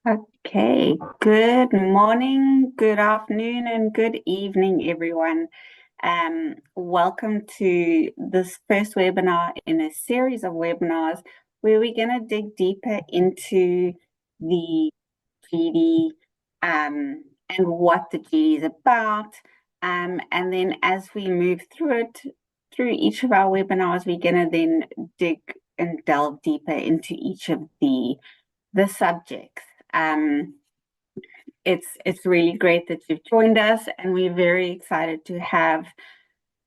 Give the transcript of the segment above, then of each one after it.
Okay, good morning, good afternoon, and good evening, everyone. Welcome to this first webinar in a series of webinars where we're going to dig deeper into the GED and what the GED is about. And then as we move through each of our webinars, we're going to then dig and delve deeper into each of the subjects. It's really great that you've joined us, and we're very excited to have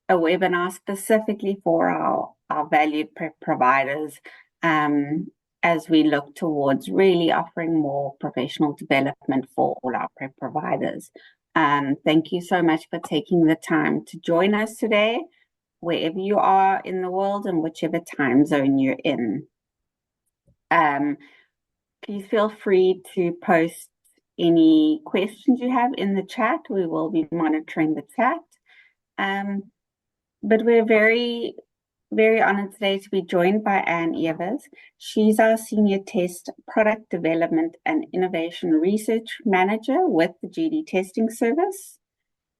a webinar specifically for our valued prep providers as we look towards really offering more professional development for all our prep providers. Thank you so much for taking the time to join us today, wherever you are in the world and whichever time zone you're in. Please feel free to post any questions you have in the chat. We will be monitoring the chat. But we're very, very honored today to be joined by Anne Evers. She's our Senior Test Product Development and Innovation Research Manager with the GED Testing Service.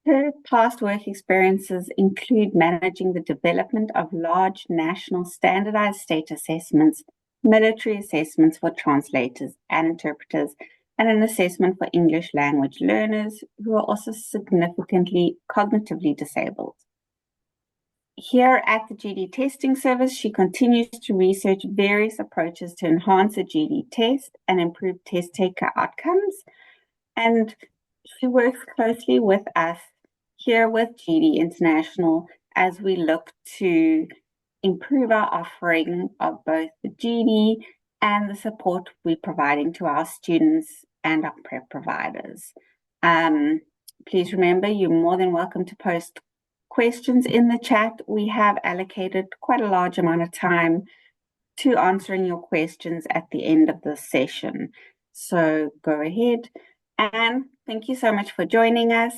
Her past work experiences include managing the development of large national standardized state assessments, military assessments for translators and interpreters, and an assessment for English language learners who are also significantly cognitively disabled. Here at the GED Testing Service, she continues to research various approaches to enhance the GED test and improve test taker outcomes. And she works closely with us here with GED International as we look to improve our offering of both the GED and the support we're providing to our students and our prep providers. Please remember, you're more than welcome to post questions in the chat. We have allocated quite a large amount of time to answering your questions at the end of the session. So go ahead. Anne, thank you so much for joining us.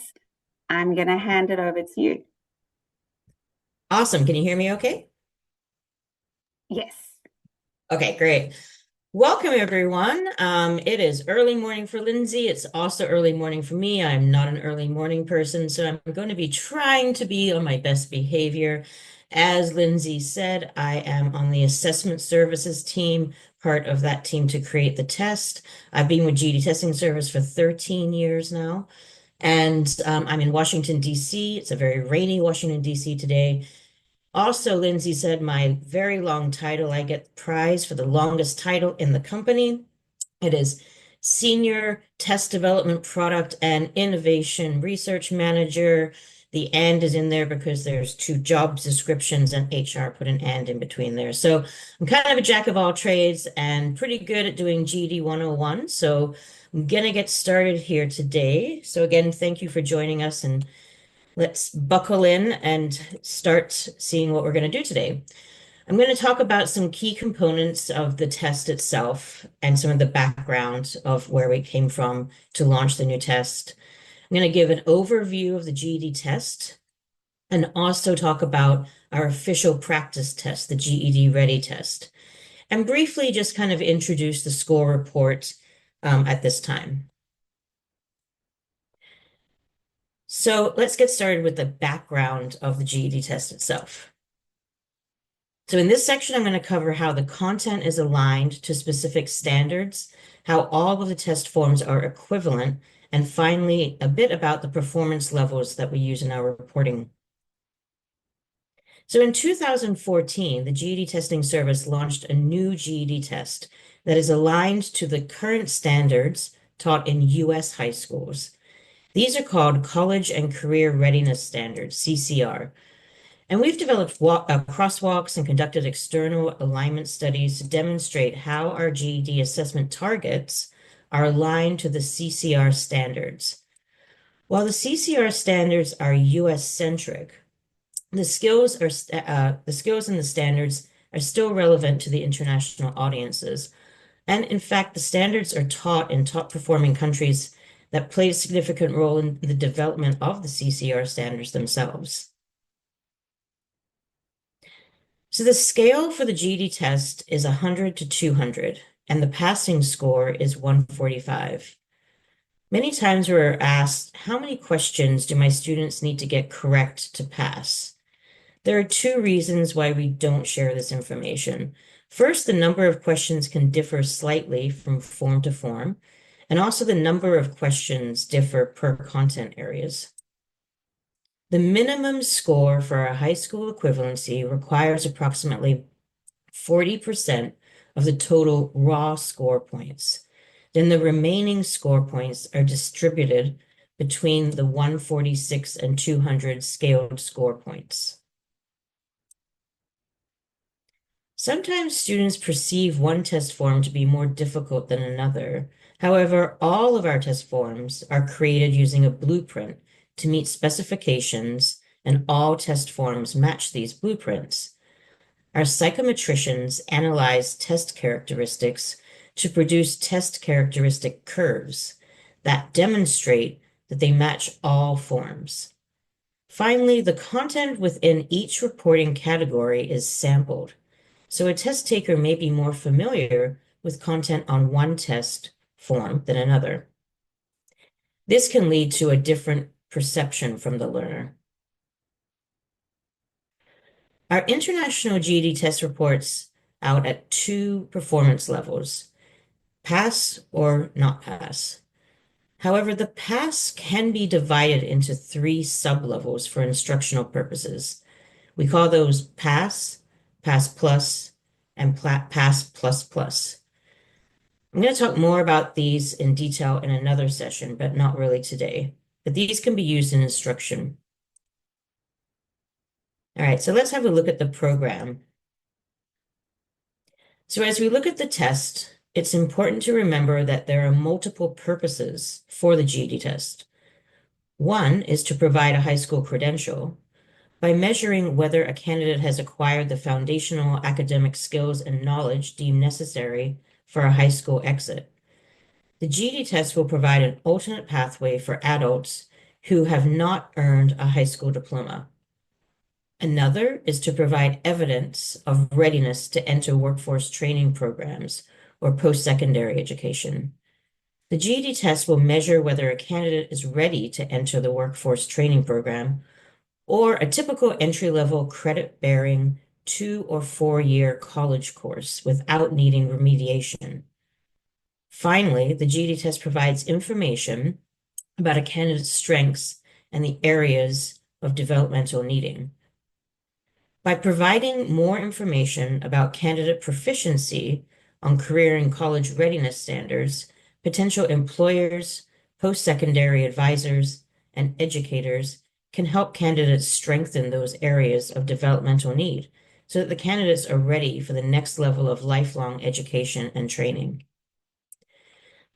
I'm going to hand it over to you. Awesome. Can you hear me okay? Yes. Okay, great. Welcome, everyone. It is early morning for Lindsay. It's also early morning for me. I'm not an early morning person, so I'm going to be trying to be on my best behavior. As Lindsay said, I am on the assessment services team, part of that team to create the test. I've been with GED Testing Service for 13 years now, and I'm in Washington, D.C. It's a very rainy Washington, D.C. today. Also, Lindsay said my very long title, I get the prize for the longest title in the company. It is Senior Test Development Product and Innovation Research Manager. The and is in there because there's two job descriptions and HR put an and in between there. So I'm kind of a jack of all trades and pretty good at doing GED 101. So I'm going to get started here today. So again, thank you for joining us, and let's buckle in and start seeing what we're going to do today. I'm going to talk about some key components of the test itself and some of the background of where we came from to launch the new test. I'm going to give an overview of the GED test and also talk about our official practice test, the GED Ready test, and briefly just kind of introduce the score report at this time. So let's get started with the background of the GED test itself. So in this section, I'm going to cover how the content is aligned to specific standards, how all of the test forms are equivalent, and finally, a bit about the performance levels that we use in our reporting. So in 2014, the GED Testing Service launched a new GED test that is aligned to the current standards taught in U.S. high schools. These are called College and Career Readiness Standards, CCR. And we've developed crosswalks and conducted external alignment studies to demonstrate how our GED assessment targets are aligned to the CCR standards. While the CCR standards are US-centric, the skills and the standards are still relevant to the international audiences. And in fact, the standards are taught in top-performing countries that play a significant role in the development of the CCR standards themselves. So the scale for the GED test is 100 to 200. and the passing score is 145. Many times we're asked, how many questions do my students need to get correct to pass? There are two reasons why we don't share this information. First, the number of questions can differ slightly from form to form, and also the number of questions differ per content areas. The minimum score for a high school equivalency requires approximately 40% of the total raw score points. Then the remaining score points are distributed between the 146 and 200 scaled score points. Sometimes students perceive one test form to be more difficult than another. However, all of our test forms are created using a blueprint to meet specifications, and all test forms match these blueprints. Our psychometricians analyze test characteristics to produce test characteristic curves that demonstrate that they match all forms. Finally, the content within each reporting category is sampled, so a test taker may be more familiar with content on one test form than another. This can lead to a different perception from the learner. Our international GED test reports out at two performance levels, pass or not pass. However, the pass can be divided into three sublevels for instructional purposes. We call those pass, pass plus, and pass plus plus. I'm going to talk more about these in detail in another session, but not really today. But these can be used in instruction. All right, so let's have a look at the program. So as we look at the test, it's important to remember that there are multiple purposes for the GED test. One is to provide a high school credential by measuring whether a candidate has acquired the foundational academic skills and knowledge deemed necessary for a high school exit. The GED test will provide an alternate pathway for adults who have not earned a high school diploma. Another is to provide evidence of readiness to enter workforce training programs or post-secondary education. The GED test will measure whether a candidate is ready to enter the workforce training program or a typical entry-level credit-bearing 2- or 4-year college course without needing remediation. Finally, the GED test provides information about a candidate's strengths and the areas of developmental needing. By providing more information about candidate proficiency on career and college readiness standards, potential employers, post-secondary advisors, and educators can help candidates strengthen those areas of developmental need so that the candidates are ready for the next level of lifelong education and training.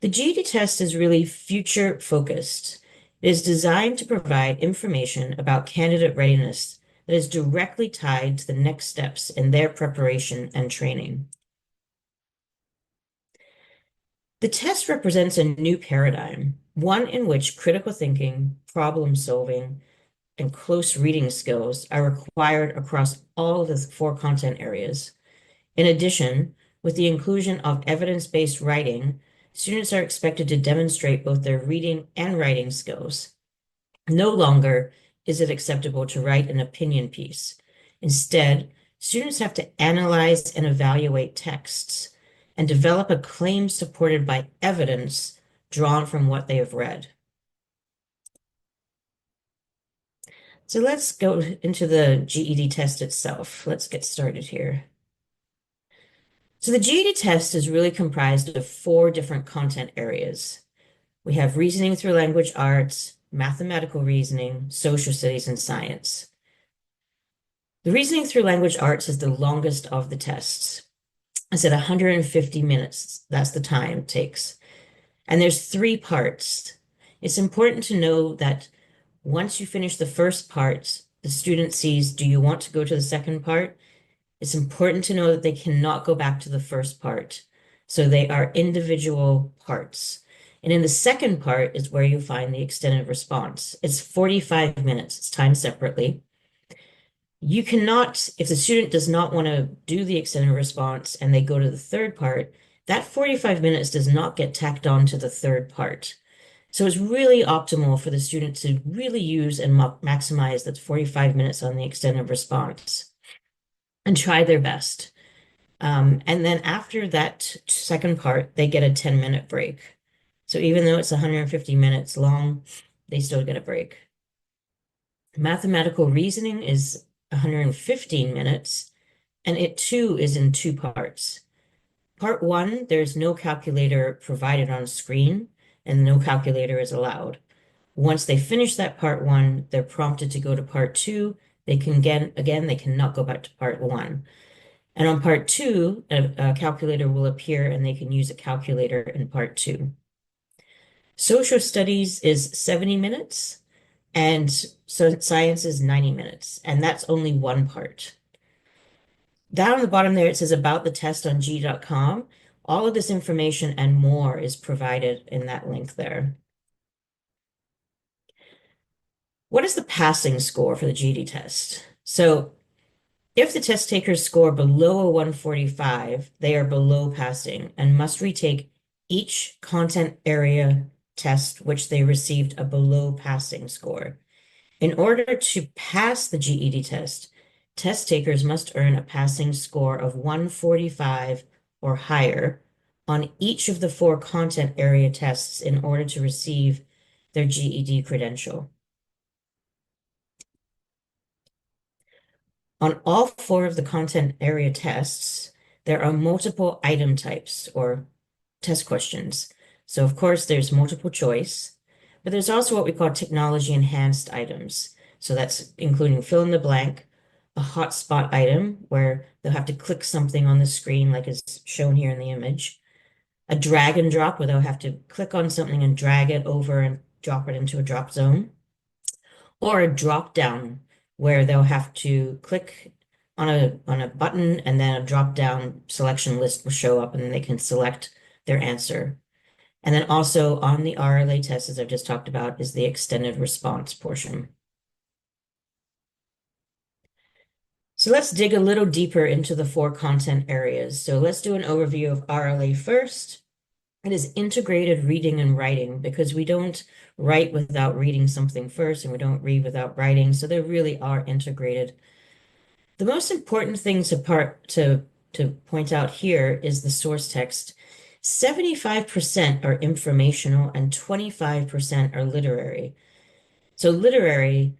The GED test is really future-focused. It is designed to provide information about candidate readiness that is directly tied to the next steps in their preparation and training. The test represents a new paradigm, one in which critical thinking, problem solving, and close reading skills are required across all of the 4 content areas. In addition, with the inclusion of evidence-based writing, students are expected to demonstrate both their reading and writing skills. No longer is it acceptable to write an opinion piece. Instead, students have to analyze and evaluate texts and develop a claim supported by evidence drawn from what they have read. So let's go into the GED test itself. Let's get started here. So the GED test is really comprised of 4 different content areas. We have reasoning through language arts, mathematical reasoning, social studies, and science. The reasoning through language arts is the longest of the tests. It's at 150 minutes. That's the time it takes. And there's 3 parts. It's important to know that once you finish the first part, the student sees, do you want to go to the second part? It's important to know that they cannot go back to the first part. So they are individual parts. And in the second part is where you find the extended response. It's 45 minutes. It's timed separately. You cannot, if the student does not want to do the extended response and they go to the third part, that 45 minutes does not get tacked on to the third part. So it's really optimal for the student to really use and maximize that 45 minutes on the extended response and try their best. And then after that second part, they get a 10-minute break. So even though it's 150 minutes long, they still get a break. Mathematical reasoning is 115 minutes, and it too is in two parts. Part one, there's no calculator provided on screen, and no calculator is allowed. Once they finish that part one, they're prompted to go to part two. They cannot go back to part one. And on part two, a calculator will appear and they can use a calculator in part two. Social studies is 70 minutes, and so science is 90 minutes, and that's only one part. Down on the bottom there, it says about the test on GED.com. All of this information and more is provided in that link there. What is the passing score for the GED test? So if the test takers score below a 145, they are below passing and must retake each content area test which they received a below passing score. In order to pass the GED test, test takers must earn a passing score of 145 or higher on each of the 4 content area tests in order to receive their GED credential. On all 4 of the content area tests, there are multiple item types or test questions. So of course there's multiple choice, but there's also what we call technology enhanced items. So that's including fill in the blank, a hotspot item where they'll have to click something on the screen like is shown here in the image, a drag and drop where they'll have to click on something and drag it over and drop it into a drop zone, or a drop down where they'll have to click on a button and then a drop down selection list will show up and then they can select their answer. And then also on the RLA test, as I've just talked about, is the extended response portion. So let's dig a little deeper into the 4 content areas. So let's do an overview of RLA first. It is integrated reading and writing because we don't write without reading something first and we don't read without writing. So they really are integrated. The most important thing to point out here is the source text. 75% are informational and 25% are literary. So literary,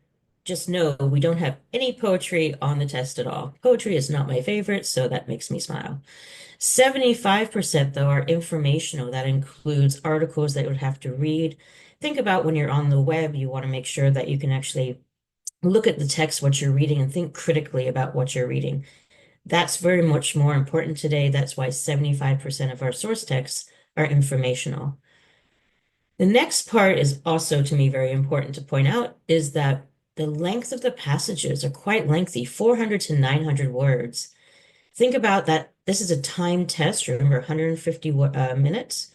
just know we don't have any poetry on the test at all. Poetry is not my favorite, so that makes me smile. 75% though are informational. That includes articles that you would have to read. Think about when you're on the web, you want to make sure that you can actually look at the text, what you're reading, and think critically about what you're reading. That's very much more important today. That's why 75% of our source texts are informational. The next part is also, to me, very important to point out, is that the length of the passages are quite lengthy, 400 to 900 words. Think about that. This is a timed test, remember, 150 minutes.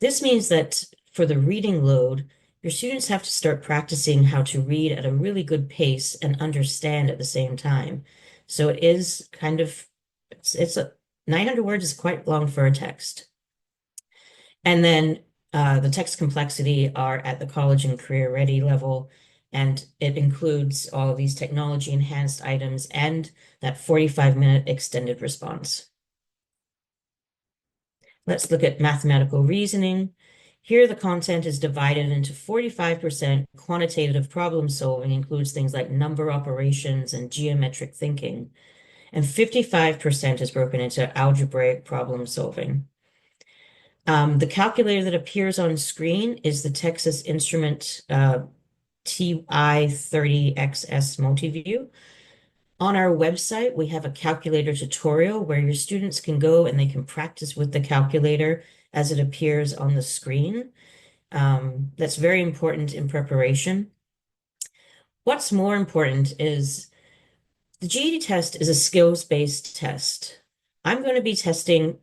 This means that for the reading load, your students have to start practicing how to read at a really good pace and understand at the same time. So it is kind of, 900 words is quite long for a text. And then the text complexity are at the college and career ready level, and it includes all of these technology enhanced items and that 45-minute extended response. Let's look at mathematical reasoning. Here, the content is divided into 45% quantitative problem solving, includes things like number operations and geometric thinking, and 55% is broken into algebraic problem solving. The calculator that appears on screen is the Texas Instrument TI-30XS Multiview. On our website, we have a calculator tutorial where your students can go and they can practice with the calculator as it appears on the screen. That's very important in preparation. What's more important is the GED test is a skills-based test. I'm going to be testing,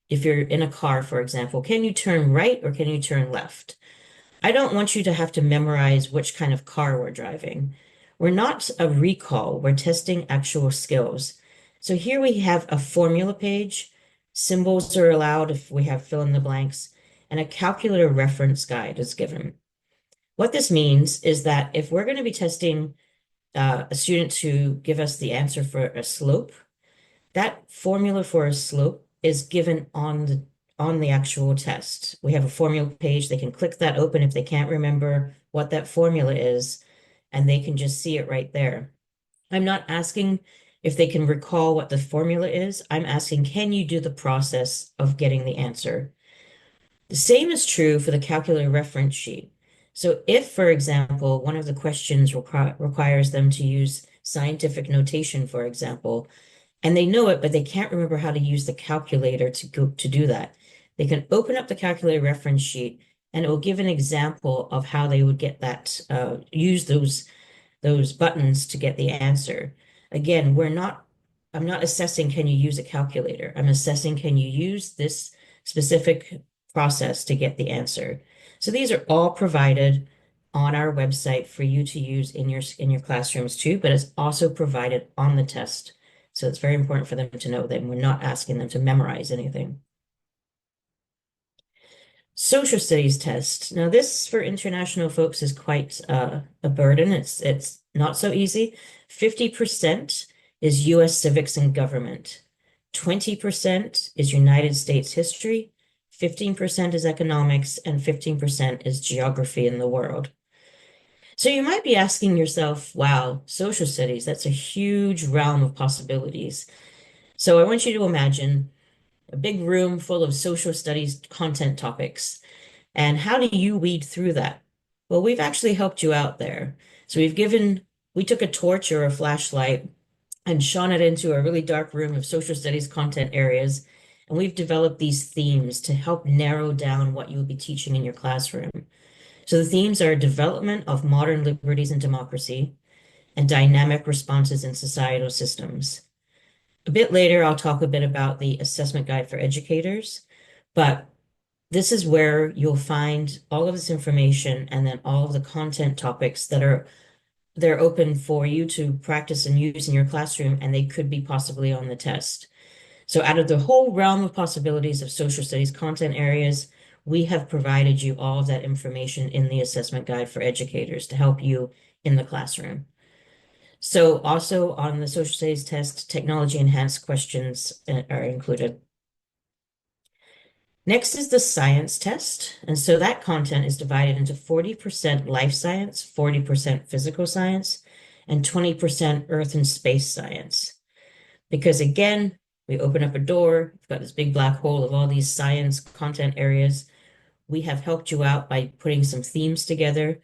if you're in a car, for example, can you turn right or can you turn left? I don't want you to have to memorize which kind of car we're driving. We're not a recall, we're testing actual skills. So here we have a formula page. Symbols are allowed if we have fill in the blanks, and a calculator reference guide is given. What this means is that if we're going to be testing a student to give us the answer for a slope, that formula for a slope is given on the actual test. We have a formula page. They can click that open if they can't remember what that formula is, and they can just see it right there. I'm not asking if they can recall what the formula is. I'm asking, can you do the process of getting the answer? The same is true for the calculator reference sheet. So if, for example, one of the questions requires them to use scientific notation, for example, and they know it, but they can't remember how to use the calculator to do that, they can open up the calculator reference sheet and it will give an example of how they would get that, use those buttons to get the answer. Again, I'm not assessing can you use a calculator. I'm assessing can you use this specific process to get the answer. So these are all provided on our website for you to use in your classrooms too, but it's also provided on the test. So it's very important for them to know that we're not asking them to memorize anything. Social studies test. Now, this for international folks is quite a burden. It's not so easy. 50% is U.S. civics and government. 20% is United States history. 15% is economics, and 15% is geography in the world. So you might be asking yourself, wow, social studies, that's a huge realm of possibilities. So I want you to imagine a big room full of social studies content topics. And how do you weed through that? Well, we've actually helped you out there. So we took a torch or a flashlight and shone it into a really dark room of social studies content areas. And we've developed these themes to help narrow down what you will be teaching in your classroom. So the themes are development of modern liberties and democracy and dynamic responses in societal systems. A bit later, I'll talk a bit about the assessment guide for educators, but this is where you'll find all of this information and then all of the content topics they're open for you to practice and use in your classroom, and they could be possibly on the test. So out of the whole realm of possibilities of social studies content areas, we have provided you all of that information in the assessment guide for educators to help you in the classroom. So also on the social studies test, technology enhanced questions are included. Next is the science test. And so that content is divided into 40% life science, 40% physical science, and 20% earth and space science. Because again, we open up a door, we've got this big black hole of all these science content areas. We have helped you out by putting some themes together.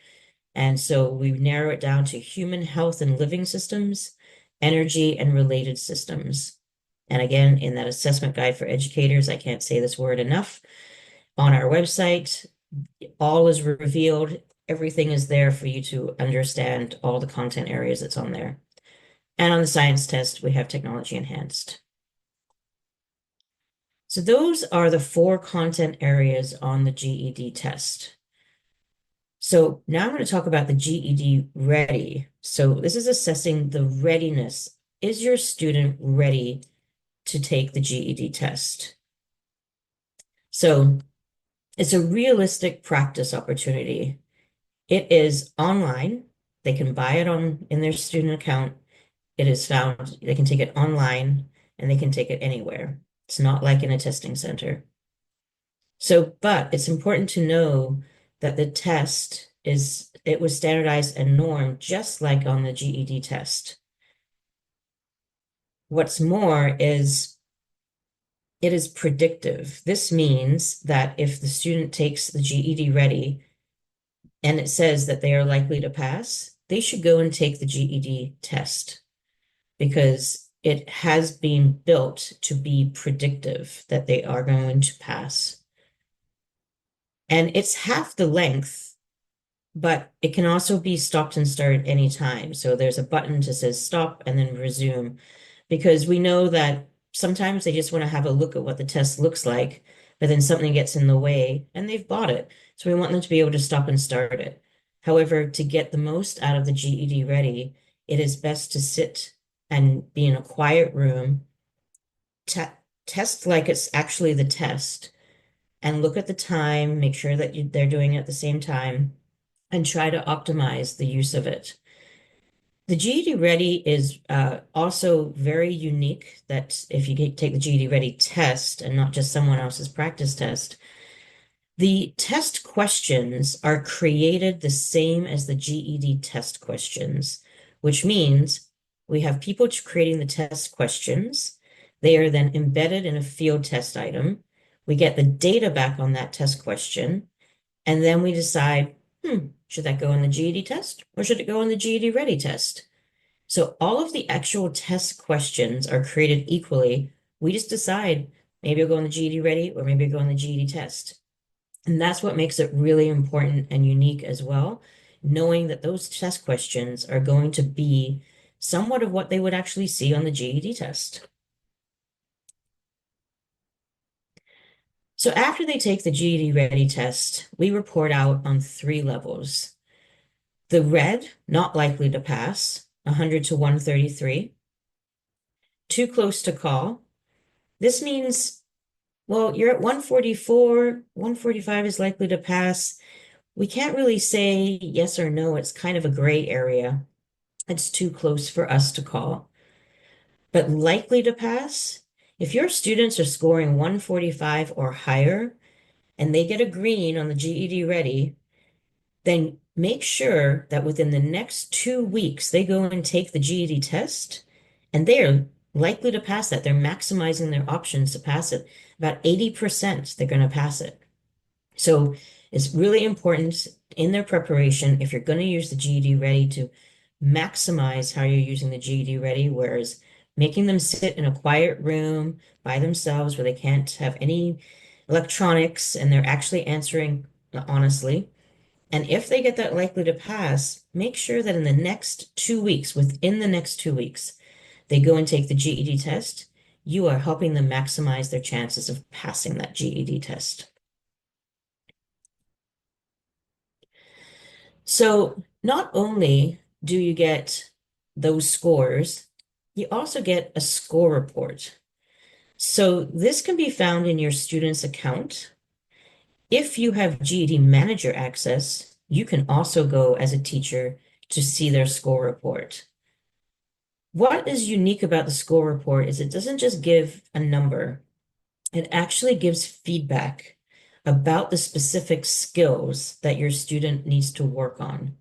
And so we narrow it down to human health and living systems, energy and related systems. And again, in that assessment guide for educators, I can't say this word enough. On our website, all is revealed. Everything is there for you to understand all the content areas that's on there. And on the science test, we have technology enhanced. So those are the 4 content areas on the GED test. So now I'm going to talk about the GED Ready. So this is assessing the readiness. Is your student ready to take the GED test? So it's a realistic practice opportunity. It is online. They can buy it in their student account. It is found, they can take it online and they can take it anywhere. It's not like in a testing center. So, but it's important to know that the test it was standardized and normed just like on the GED test. What's more is it is predictive. This means that if the student takes the GED Ready and it says that they are likely to pass, they should go and take the GED test because it has been built to be predictive that they are going to pass. And it's half the length, but it can also be stopped and started anytime. So there's a button that says stop and then resume, because we know that sometimes they just want to have a look at what the test looks like, but then something gets in the way and they've bought it. So we want them to be able to stop and start it. However, to get the most out of the GED Ready, it is best to sit and be in a quiet room, test like it's actually the test and look at the time, make sure that they're doing it at the same time, and try to optimize the use of it. The GED Ready is also very unique that if you take the GED Ready test and not just someone else's practice test, the test questions are created the same as the GED test questions, which means we have people creating the test questions. They are then embedded in a field test item. We get the data back on that test question, and then we decide, should that go in the GED test or should it go in the GED Ready test? So all of the actual test questions are created equally. We just decide maybe I'll go in the GED Ready or maybe I'll go in the GED test. And that's what makes it really important and unique as well, knowing that those test questions are going to be somewhat of what they would actually see on the GED test. So after they take the GED Ready test, we report out on 3 levels. The red, not likely to pass, 100 to 133. Too close to call. This means, well, you're at 144, 145 is likely to pass. We can't really say yes or no. It's kind of a gray area. It's too close for us to call. But likely to pass, if your students are scoring 145 or higher and they get a green on the GED Ready, then make sure that within the next 2 weeks they go and take the GED test and they are likely to pass that. They're maximizing their options to pass it. About 80% they're going to pass it. So it's really important in their preparation, if you're going to use the GED Ready, to maximize how you're using the GED Ready, whereas making them sit in a quiet room by themselves where they can't have any electronics and they're actually answering honestly. And if they get that likely to pass, make sure that in the next 2 weeks, within the next 2 weeks, they go and take the GED test. You are helping them maximize their chances of passing that GED test. So not only do you get those scores, you also get a score report. So this can be found in your student's account. If you have GED Manager access, you can also go as a teacher to see their score report. What is unique about the score report is it doesn't just give a number, it actually gives feedback about the specific skills that your student needs to work on.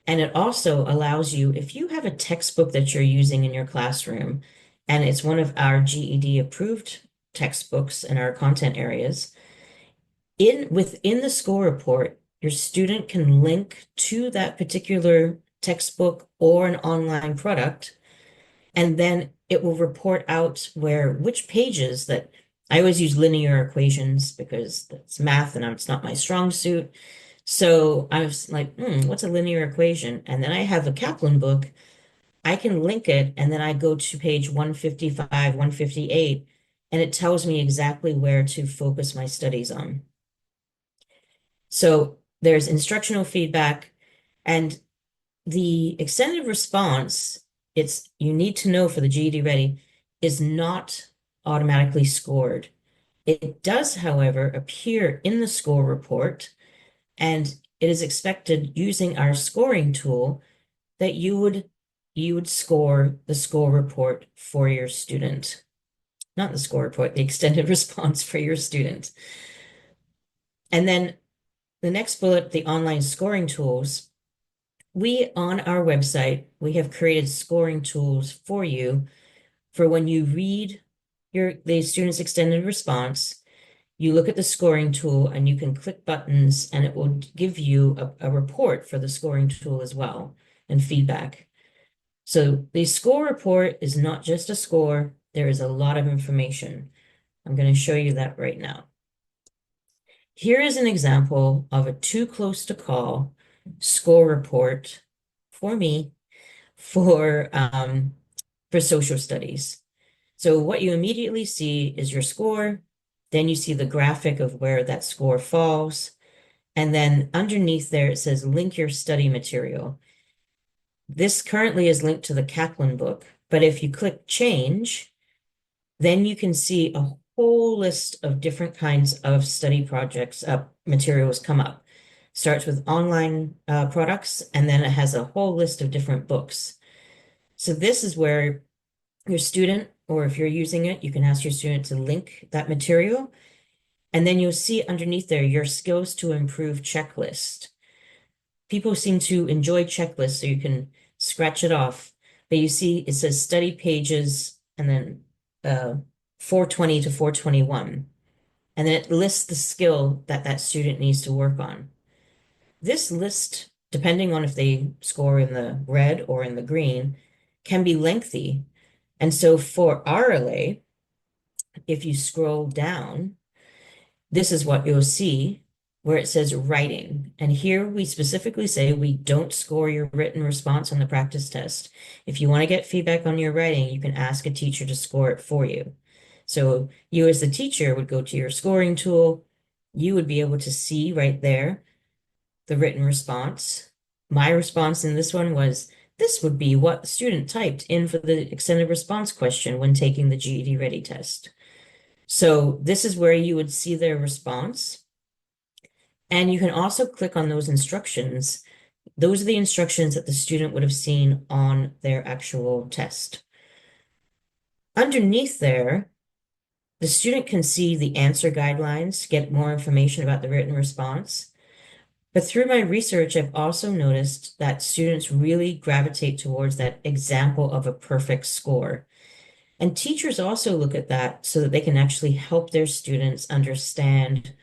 And it also allows you, if you have a textbook that you're using in your classroom, and it's one of our GED approved textbooks in our content areas, within the score report, your student can link to that particular textbook or an online product, and then it will report out which pages that I always use linear equations because that's math and it's not my strong suit. So I was like, what's a linear equation? And then I have a Kaplan book. I can link it, and then I go to page 155, 158, and it tells me exactly where to focus my studies on. So there's instructional feedback, and the extended response, you need to know for the GED Ready, is not automatically scored. It does, however, appear in the score report, and it is expected using our scoring tool that you would score the score report for your student. Not the score report, the extended response for your student. And then the next bullet, the online scoring tools. On our website, we have created scoring tools for you for when you read the student's extended response. You look at the scoring tool and you can click buttons and it will give you a report for the scoring tool as well and feedback. So the score report is not just a score, there is a lot of information. I'm going to show you that right now. Here is an example of a too close to call score report for me for social studies. So what you immediately see is your score, then you see the graphic of where that score falls, and then underneath there it says link your study material. This currently is linked to the Kaplan book, but if you click change, Then you can see a whole list of different kinds of study projects, materials come up. Starts with online products, and then it has a whole list of different books. So this is where your student, or if you're using it, you can ask your student to link that material. And then you'll see underneath there your skills to improve checklist. People seem to enjoy checklists, so you can scratch it off. But you see it says study pages and then 420 to 421. And then it lists the skill that that student needs to work on. This list, depending on if they score in the red or in the green, can be lengthy. And so for RLA, if you scroll down, this is what you'll see where it says writing. And here we specifically say we don't score your written response on the practice test. If you want to get feedback on your writing, you can ask a teacher to score it for you. So you as the teacher would go to your scoring tool. You would be able to see right there the written response. My response in this one was, this would be what the student typed in for the extended response question when taking the GED Ready test. So this is where you would see their response. And you can also click on those instructions. Those are the instructions that the student would have seen on their actual test. Underneath there, the student can see the answer guidelines, get more information about the written response. But through my research, I've also noticed that students really gravitate towards that example of a perfect score. And teachers also look at that so that they can actually help their students understand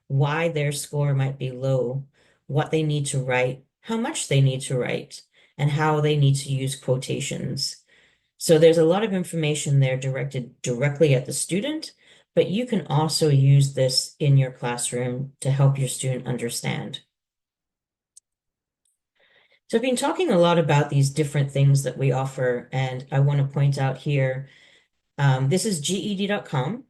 why their score might be low, what they need to write, how much they need to write, and how they need to use quotations. So there's a lot of information there directed directly at the student, but you can also use this in your classroom to help your student understand. So I've been talking a lot about these different things that we offer, and I want to point out here, this is GED.com.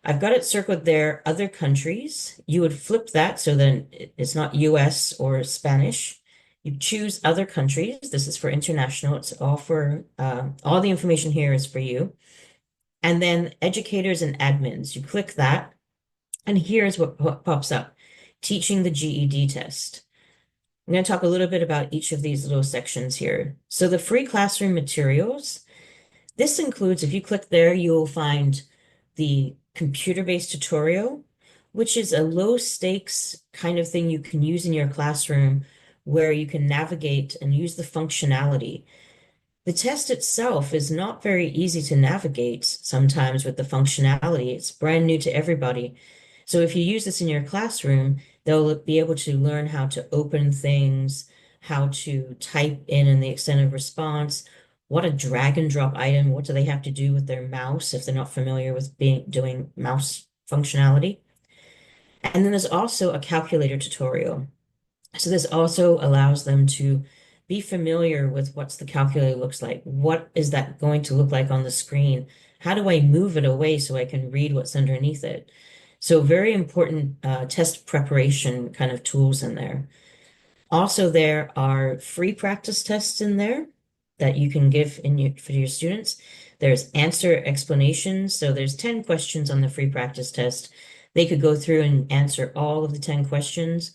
I've got it circled there, other countries. You would flip that so then it's not US or Spanish. You choose other countries. This is for international. It's all for, all the information here is for you. And then educators and admins. You click that, and here's what pops up. Teaching the GED test. I'm going to talk a little bit about each of these little sections here. So the free classroom materials, this includes, if you click there, you'll find the computer-based tutorial, which is a low stakes kind of thing you can use in your classroom where you can navigate and use the functionality. The test itself is not very easy to navigate sometimes with the functionality. It's brand new to everybody. So if you use this in your classroom, they'll be able to learn how to open things, how to type in the extended response, what a drag and drop item, what do they have to do with their mouse if they're not familiar with doing mouse functionality. And then there's also a calculator tutorial. So this also allows them to be familiar with what the calculator looks like. What is that going to look like on the screen? How do I move it away so I can read what's underneath it? So very important test preparation kind of tools in there. Also, there are free practice tests in there that you can give for your students. There's answer explanations. So there's 10 questions on the free practice test. They could go through and answer all of the 10 questions,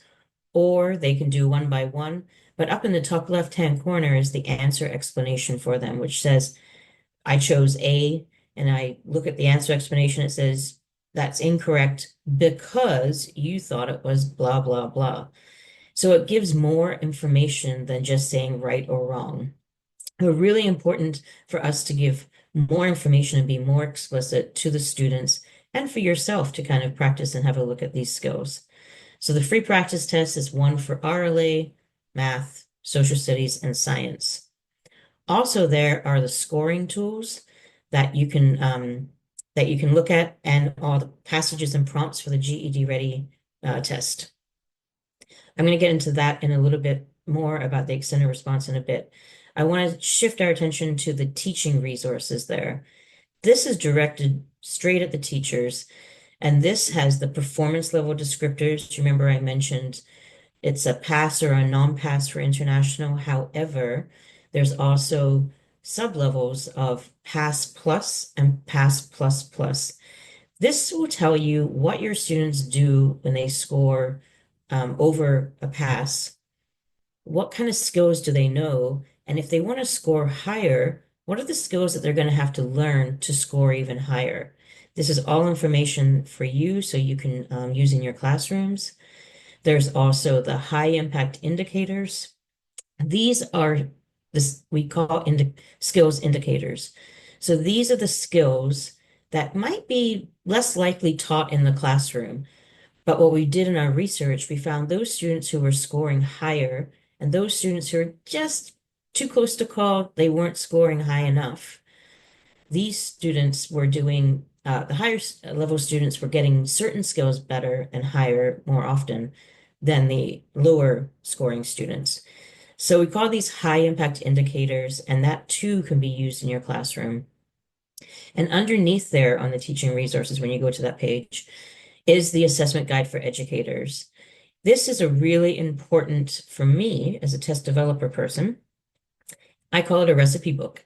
or they can do one by one. But up in the top left-hand corner is the answer explanation for them, which says, I chose A, and I look at the answer explanation. It says, that's incorrect because you thought it was blah, blah, blah. So it gives more information than just saying right or wrong. It's really important for us to give more information and be more explicit to the students and for yourself to kind of practice and have a look at these skills. So the free practice test is one for RLA, math, social studies, and science. Also, there are the scoring tools that you can look at, and all the passages and prompts for the GED Ready test. I'm going to get into that in a little bit more about the extended response in a bit. I want to shift our attention to the teaching resources there. This is directed straight at the teachers, and this has the performance level descriptors. Remember, I mentioned it's a pass or a non-pass for international. However, there's also sublevels of Pass Plus and Pass Plus Plus. This will tell you what your students do when they score over a pass. What kind of skills do they know? And if they want to score higher, what are the skills that they're going to have to learn to score even higher? This is all information for you so you can use in your classrooms. There's also the high impact indicators. These are this we call skills indicators. So these are the skills that might be less likely taught in the classroom. But what we did in our research, we found those students who were scoring higher and those students who are just too close to call, they weren't scoring high enough. These students were doing, the higher level students were getting certain skills better and higher more often than the lower scoring students. So we call these high impact indicators, and that too can be used in your classroom. And underneath there on the teaching resources, when you go to that page, is the assessment guide for educators. This is a really important for me as a test developer person. I call it a recipe book.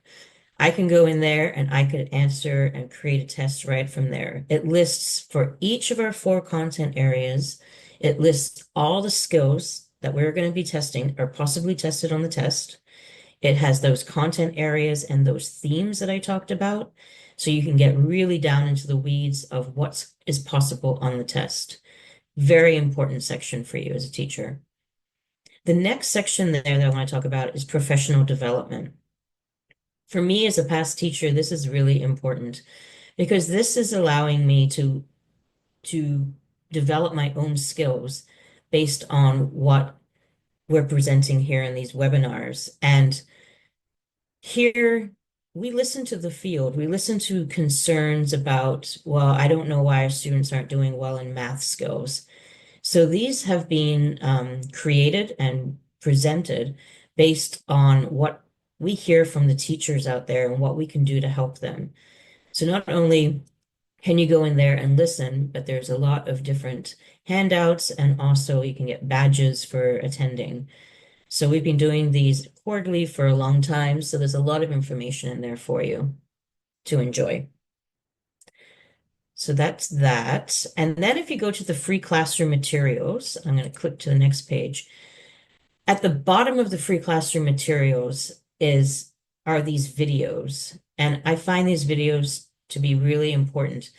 I can go in there and I could answer and create a test right from there. It lists for each of our 4 content areas, it lists all the skills that we're going to be testing or possibly tested on the test. It has those content areas and those themes that I talked about. So you can get really down into the weeds of what is possible on the test. Very important section for you as a teacher. The next section there that I want to talk about is professional development. For me as a past teacher, this is really important because this is allowing me to develop my own skills based on what we're presenting here in these webinars. And here we listen to the field. We listen to concerns about, well, I don't know why our students aren't doing well in math skills. So these have been created and presented based on what we hear from the teachers out there and what we can do to help them. So not only can you go in there and listen, but there's a lot of different handouts, and also you can get badges for attending. So we've been doing these quarterly for a long time, so there's a lot of information in there for you to enjoy. So that's that. And then if you go to the free classroom materials, I'm going to click to the next page. At the bottom of the free classroom materials are these videos. And I find these videos to be really important.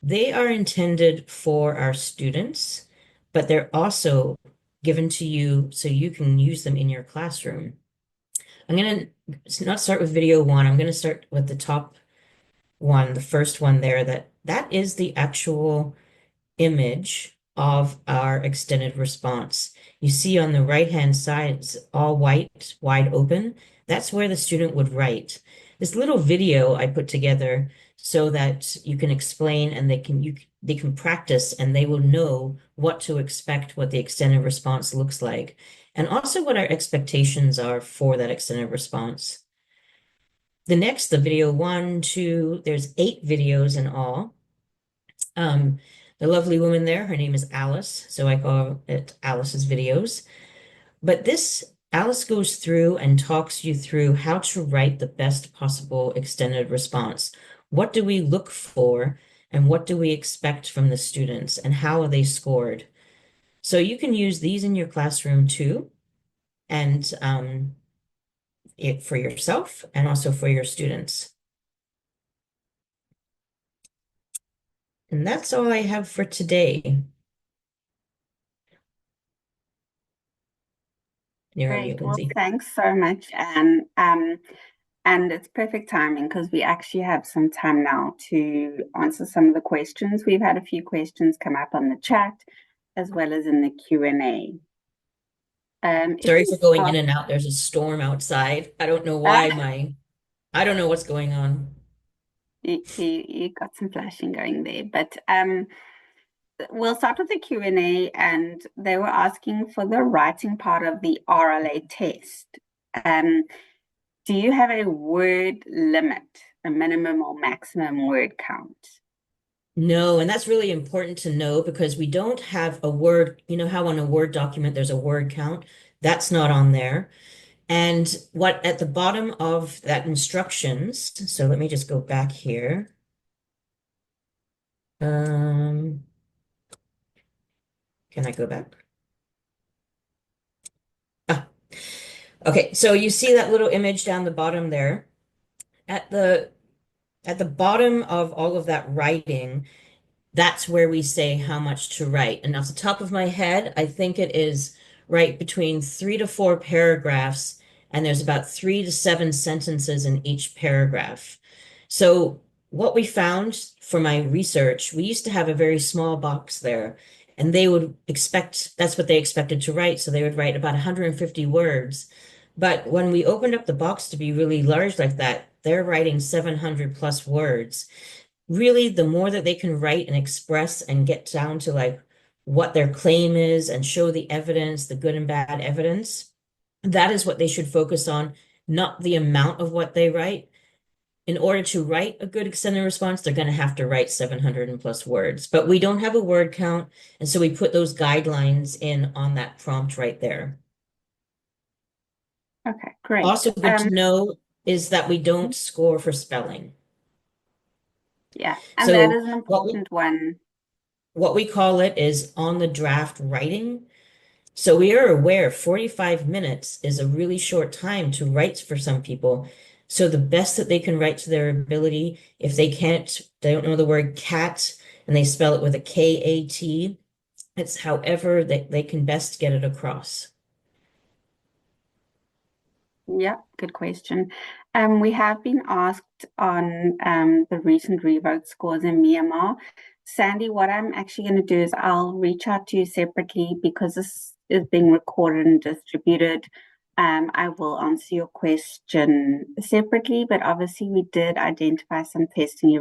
They are intended for our students, but they're also given to you so you can use them in your classroom. I'm going to not start with video 1. I'm going to start with the top one, the first one there, that is the actual image of our extended response. You see on the right-hand side, it's all white, wide open. That's where the student would write. This little video I put together so that you can explain and they can practice and they will know what to expect, what the extended response looks like, and also what our expectations are for that extended response. The video 1, 2, there's 8 videos in all. The lovely woman there, her name is Alice, so I call it Alice's videos. But Alice goes through and talks you through how to write the best possible extended response. What do we look for, and what do we expect from the students, and how are they scored? So you can use these in your classroom too, and for yourself and also for your students. And that's all I have for today. You're on mute, Great. Well, Lindsay. thanks so much, and it's perfect timing because we actually have some time now to answer some of the questions. We've had a few questions come up on the chat as well as in the Q&A. Sorry for going in and out. There's a storm outside. I don't know why I don't know what's going on. You got some flashing going there, but we'll start with the Q&A, and they were asking for the writing part of the RLA test. Do you have a word limit, a minimum or maximum word count? No, and that's really important to know because we don't have a word, you know how on a Word document there's a word count? That's not on there. And what at the bottom of that instructions, so let me just go back here. Can I go back? Ah, okay, so you see that little image down the bottom there. At the bottom of all of that writing, that's where we say how much to write. And off the top of my head, I think it is right between 3 to 4 paragraphs, and there's about 3 to 7 sentences in each paragraph. So what we found for my research, we used to have a very small box there, and they would expect, that's what they expected to write. So they would write about 150 words. But when we opened up the box to be really large like that, they're writing 700 plus words. Really, the more that they can write and express and get down to like what their claim is and show the evidence, the good and bad evidence, that is what they should focus on, not the amount of what they write. In order to write a good extended response, they're going to have to write 700 and plus words. But we don't have a word count, and so we put those guidelines in on that prompt right there. Okay, great. Also good to know is that we don't score for spelling. Yeah, and that So is an what we important one. what we call it is on the draft writing. So we are aware 45 minutes is a really short time to write for some people. So the best that they can write to their ability, if they don't know the word cat and they spell it with a K-A-T, it's however that they can best get it across. Yeah, good question. We have been asked on the recent revoked scores in Myanmar. Sandy, what I'm actually going to do is I'll reach out to you separately because this is being recorded and distributed. I will answer your question separately, but obviously we did identify some testing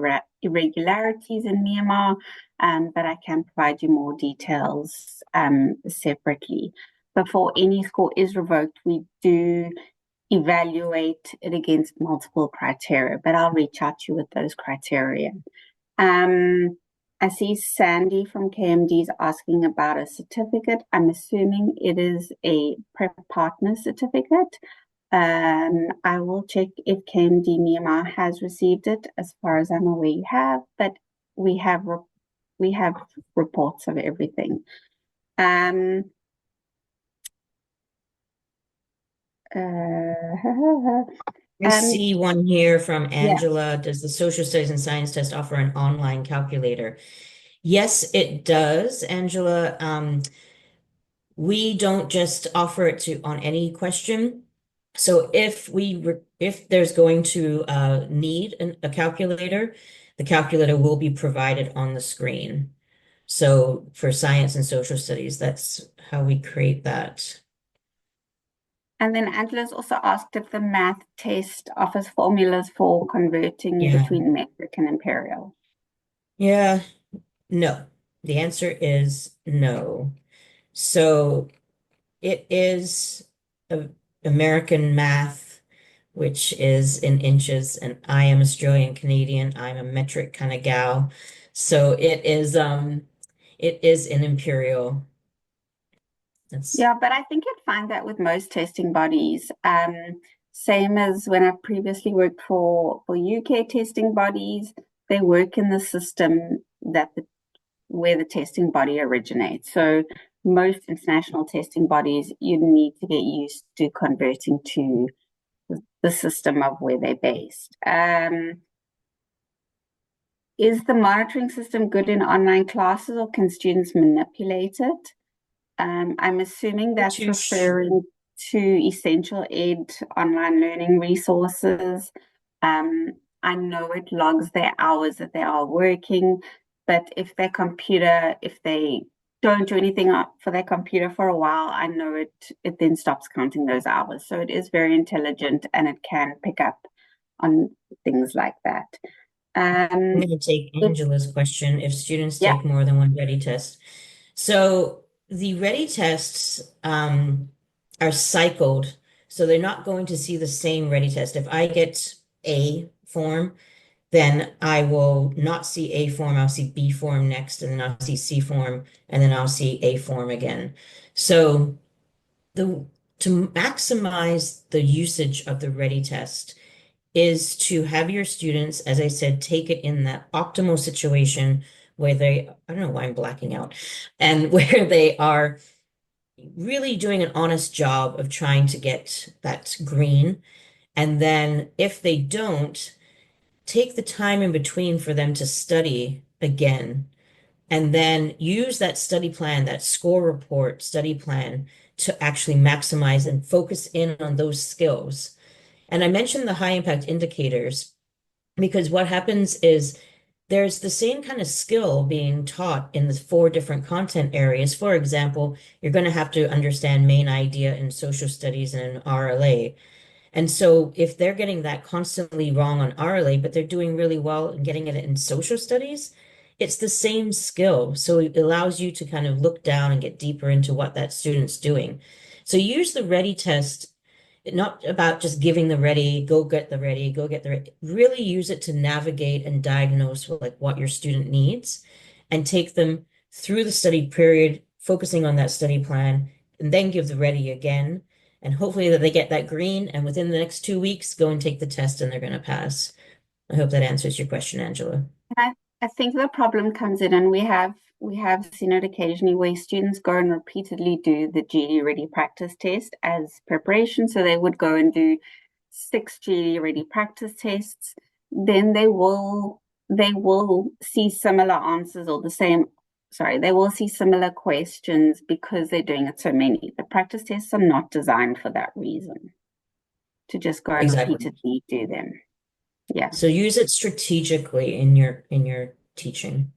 irregularities in Myanmar, but I can provide you more details separately. Before any score is revoked, we do evaluate it against multiple criteria, but I'll reach out to you with those criteria. I see Sandy from KMD is asking about a certificate. I'm assuming it is a prep partner certificate. I will check if KMD Myanmar has received it. As far as I'm aware, you have, but we have reports of everything. Um, I see one here from yeah. Angela. Does the social studies and science test offer an online calculator? Yes, it does, Angela. We don't just offer it to on any question. So if there's going to need a calculator, the calculator will be provided on the screen. So for science and social studies, that's how we create that. And then Angela's also asked if the math test offers formulas for converting Yeah. between metric and imperial. Yeah. No. The answer is no. So it is American math, which is in inches, and I am Australian Canadian. I'm a metric kind of gal. So it is in Imperial. That's Yeah, but I think you'd find that with most testing bodies. Same as when I've previously worked for UK testing bodies, they work in the system where the testing body originates. So most international testing bodies, you need to get used to converting to the system of where they're based. Is the monitoring system good in online classes or can students manipulate it? I'm assuming not that's too sure. referring to Essential Ed online learning resources. I know it logs their hours that they are working, but if they don't do anything for their computer for a while, I know it then stops counting those hours. So it is very intelligent and it can pick up on things like that. I'm Um, going to take it, Angela's question if students yeah, take more than one ready test. So the ready tests are cycled, so they're not going to see the same ready test. If I get A form, then I will not see A form, I'll see B form next, and then I'll see C form, and then I'll see A form again. So the to maximize the usage of the Ready test is to have your students, as I said, take it in that optimal situation where they, I don't know why I'm blacking out, and where they are really doing an honest job of trying to get that green. And then if they don't, take the time in between for them to study again, and then use that study plan, that score report study plan, to actually maximize and focus in on those skills. And I mentioned the high impact indicators because what happens is there's the same kind of skill being taught in the four different content areas. For example, you're going to have to understand main idea in social studies and in RLA. And so if they're getting that constantly wrong on RLA, but they're doing really well and getting it in social studies, it's the same skill. So it allows you to kind of look down and get deeper into what that student's doing. So use the Ready test, not about just giving the ready, go get the ready, go get the ready. Really use it to navigate and diagnose like what your student needs and take them through the study period, focusing on that study plan, and then give the ready again. And hopefully that they get that green, and within the next 2 weeks, go and take the test and they're going to pass. I hope that answers your question, Angela. I think the problem comes in, and we have seen it occasionally where students go and repeatedly do the GED Ready practice test as preparation. So they would go and do 6 GED Ready practice tests. Then they will see similar answers or the same. Sorry, they will see similar questions because they're doing it so many. The practice tests are not designed for that reason, to just go and Exactly. repeatedly do them. Yeah. So use it strategically in your teaching.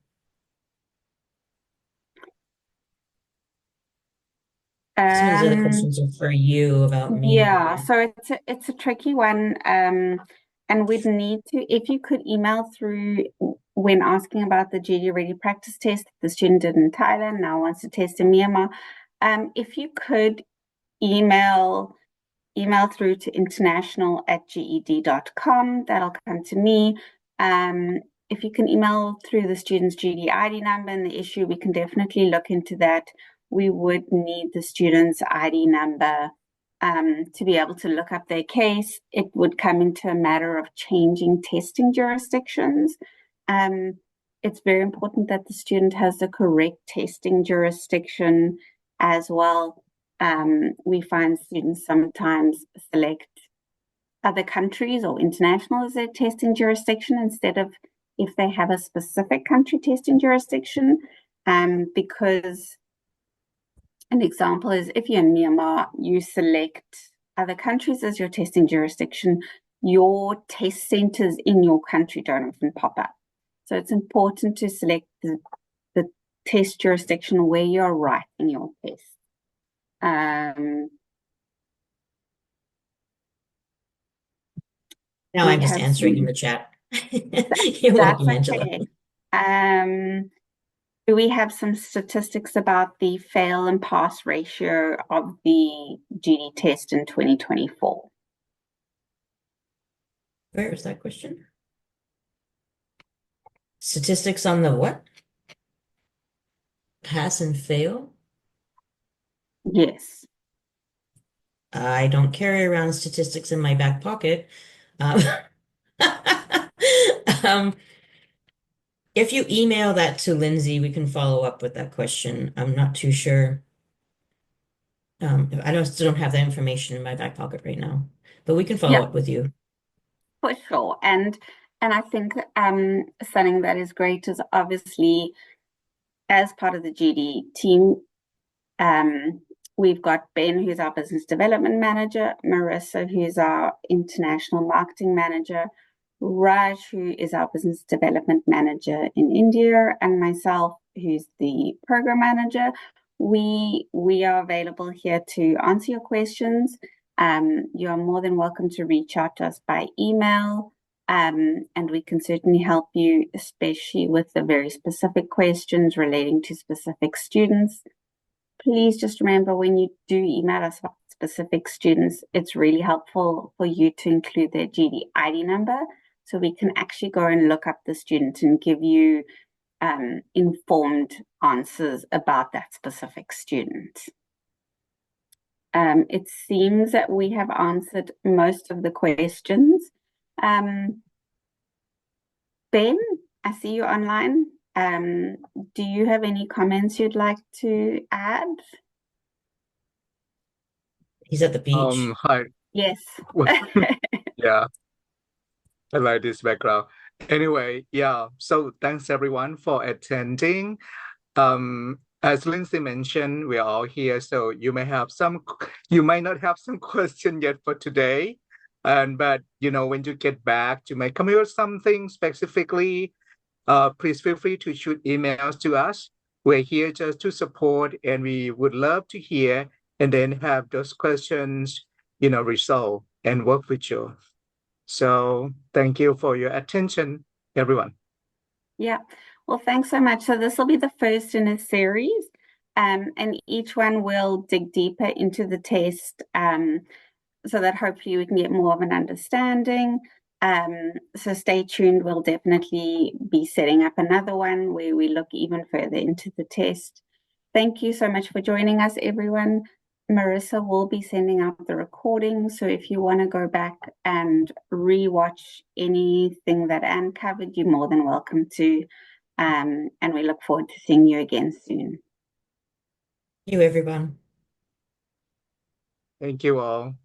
Some of these other Um, questions are for you about Yeah, me. so it's a tricky one. And we'd need to, if you could email through when asking about the GED Ready practice test, the student did in Thailand, now wants to test in Myanmar. If you could email through to international@ged.com, that'll come to me. If you can email through the student's GED ID number and the issue, we can definitely look into that. We would need the student's ID number to be able to look up their case. It would come into a matter of changing testing jurisdictions. Um, it's very important that the student has the correct testing jurisdiction as well. We find students sometimes select other countries or international as their testing jurisdiction instead of if they have a specific country testing jurisdiction, because an example is if you're in Myanmar, you select other countries as your testing jurisdiction, your test centers in your country don't often pop up. So it's important to select the test jurisdiction where you're writing your test. Now We I'm just have answering in some, the chat. You're that's welcome, Angela. okay. We have some statistics about the fail and pass ratio of the GED test in 2024. Where is that question? Statistics on the what? Pass and fail? Yes. I don't carry around statistics in my back pocket. Um, um, if you email that to Lindsay, we can follow up with that question. I'm not too sure. I still don't have that information in my back pocket right now, but we can follow Yeah, up with you. for sure. And I think something that is great is obviously as part of the GED team, we've got Ben, who's our business development manager, Marissa, who's our international marketing manager, Raj, who is our business development manager in India, and myself, who's the program manager. We are available here to answer your questions. You are more than welcome to reach out to us by email, and we can certainly help you, especially with the very specific questions relating to specific students. Please just remember when you do email us about specific students, it's really helpful for you to include their GED ID number so we can actually go and look up the student and give you informed answers about that specific student. It seems that we have answered most of the questions. Ben, I see you online. Do you have any comments you'd like to add? He's at the beach. Hi. Yes. Well, yeah, I like this background. Anyway, yeah, so thanks everyone for attending. As Lindsay mentioned, we're all here, so you might not have some question yet for today. But when you get back, you may come up with something specifically. Please feel free to shoot emails to us. We're here just to support, and we would love to hear and then have those questions, resolved and work with you. So thank you for your attention, everyone. Yeah. Well, thanks so much. So this will be the first in a series, and each one will dig deeper into the test, so that hopefully we can get more of an understanding. So stay tuned. We'll definitely be setting up another one where we look even further into the test. Thank you so much for joining us, everyone. Marissa will be sending out the recording, so if you want to go back and re-watch anything that Anne covered, you're more than welcome to. And we look forward to seeing you again soon. You, everyone. Thank you all.